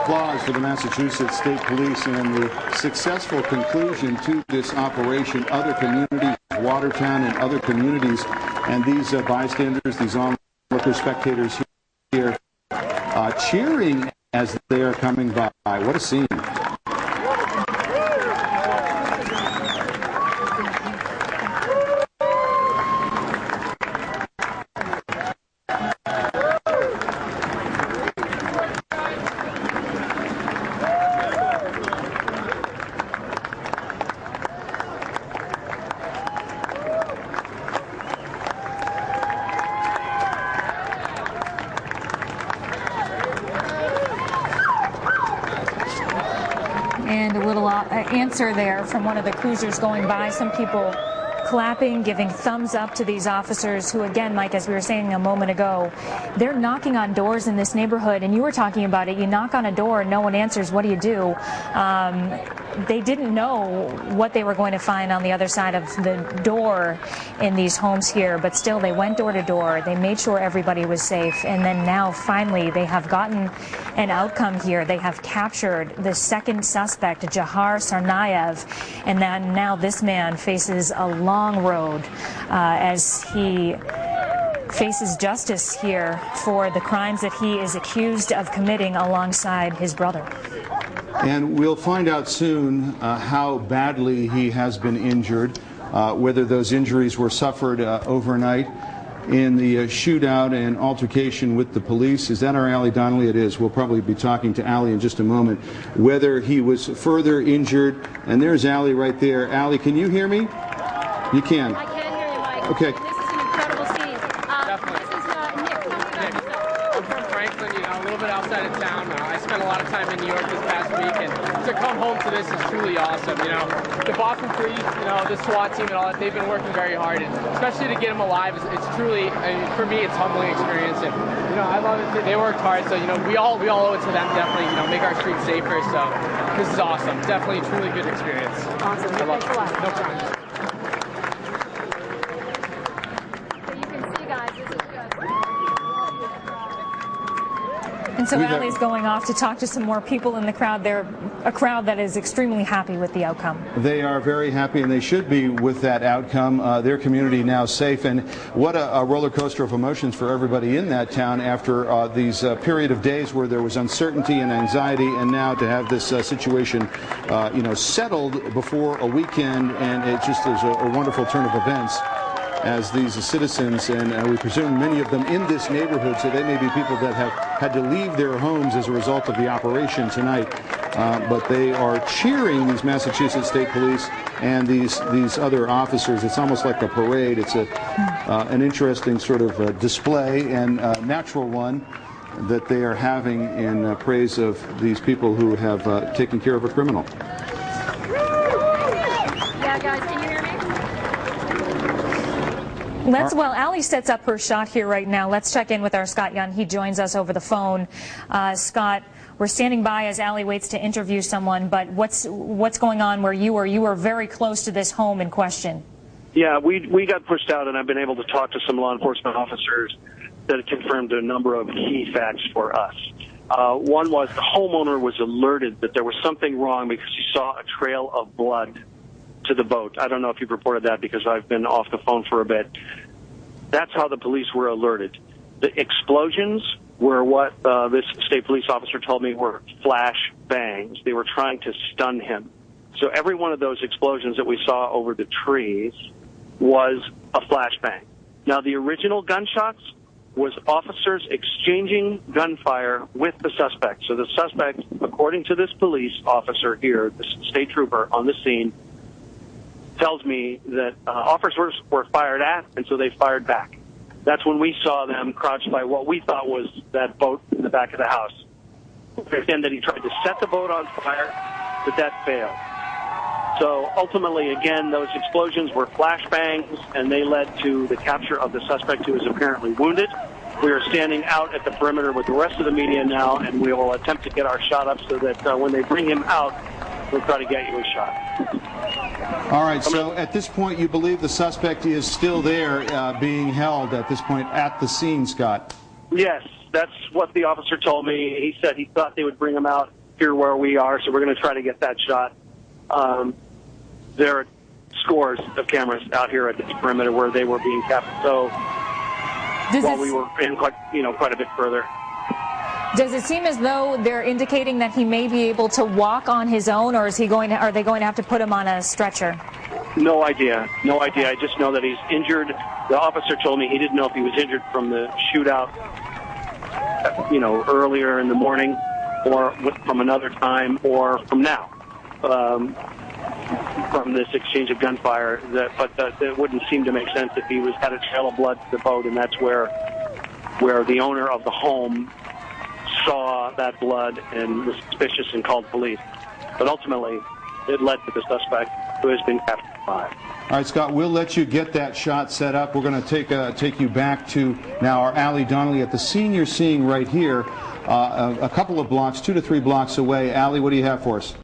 applause for the Massachusetts State Police and the successful conclusion to this operation. Other communities, Watertown and other communities, and these bystanders, these onlookers, spectators here, cheering as they are coming by. What a scene. And a little answer there from one of the cruisers going by. Some people clapping, giving thumbs up to these officers who, again, Mike, as we were saying a moment ago, they're knocking on doors in this neighborhood, and you were talking about it. You knock on a door and no one answers. What do you do? They didn't know what they were going to find on the other side of the door in these homes here, but still they went door to door. They made sure everybody was safe, and then now finally they have gotten an outcome here. They have captured the second suspect, Dzhokhar Tsarnaev, and then now this man faces a long road as he faces justice here for the crimes that he is accused of committing alongside his brother. And we'll find out soon how badly he has been injured, whether those injuries were suffered overnight in the shootout and altercation with the police. Is that our Allie Donnelly? It is. We'll probably be talking to Allie in just a moment. Whether he was further injured. And there's Allie right there. Allie, can you hear me? You can. I can hear you, Mike. Okay. This is an incredible scene. Definitely. This is Nick. Nick, I'm from Franklin, a little bit outside of town. I spent a lot of time in New York this past week, and to come home to this is truly awesome. The Boston Police, the SWAT team and all that, they've been working very hard, and especially to get him alive, it's truly, for me, it's a humbling experience. And I love it. They worked hard, so we all owe it to them. Definitely, make our streets safer. So this is awesome. Definitely, a truly good experience. Awesome. I love it. Thanks a lot. No problem. And so Allie's going off to talk to some more people in the crowd. They're a crowd that is extremely happy with the outcome. They are very happy, and they should be with that outcome. Their community now safe, and what a roller coaster of emotions for everybody in that town after these period of days where there was uncertainty and anxiety, and now to have this situation, settled before a weekend, and it just is a wonderful turn of events. As these citizens, and we presume many of them in this neighborhood, so they may be people that have had to leave their homes as a result of the operation tonight, but they are cheering these Massachusetts State Police and these other officers. It's almost like a parade. It's an interesting sort of display, and a natural one that they are having in praise of these people who have taken care of a criminal. Yeah, guys, can you hear me? While Allie sets up her shot here right now, let's check in with our Scott Young. He joins us over the phone. Scott, we're standing by as Allie waits to interview someone, but what's going on where you are very close to this home in question? Yeah, we got pushed out, and I've been able to talk to some law enforcement officers that have confirmed a number of key facts for us. One was the homeowner was alerted that there was something wrong because he saw a trail of blood to the boat. I don't know if you've reported that because I've been off the phone for a bit. That's how the police were alerted. The explosions were what this state police officer told me were flash bangs. They were trying to stun him. So every one of those explosions that we saw over the trees was a flashbang. Now, the original gunshots was officers exchanging gunfire with the suspect. So the suspect, according to this police officer here, this state trooper on the scene, tells me that officers were fired at, and so they fired back. That's when we saw them crouched by what we thought was that boat in the back of the house. And that he tried to set the boat on fire, but that failed. So ultimately, again, those explosions were flashbangs, and they led to the capture of the suspect who was apparently wounded. We are standing out at the perimeter with the rest of the media now, and we will attempt to get our shot up so that when they bring him out, we'll try to get you a shot. All right, so at this point, you believe the suspect is still there being held at this point at the scene, Scott? Yes, that's what the officer told me. He said he thought they would bring him out here where we are, so we're going to try to get that shot. There are scores of cameras out here at this perimeter where they were being kept. So while we were in quite a bit further. Does it seem as though they're indicating that he may be able to walk on his own, or are they going to have to put him on a stretcher? No idea. No idea. I just know that he's injured. The officer told me he didn't know if he was injured from the shootout, earlier in the morning, or from another time, or from now, from this exchange of gunfire. But it wouldn't seem to make sense if he had a trail of blood to the boat, and that's where the owner of the home saw that blood and was suspicious and called police. But ultimately, it led to the suspect, who has been captured alive. All right, Scott, we'll let you get that shot set up. We're going to take you back to now our Allie Donnelly at the scene you're seeing right here, a couple of blocks, 2 to 3 blocks away. Allie, what do you have for us?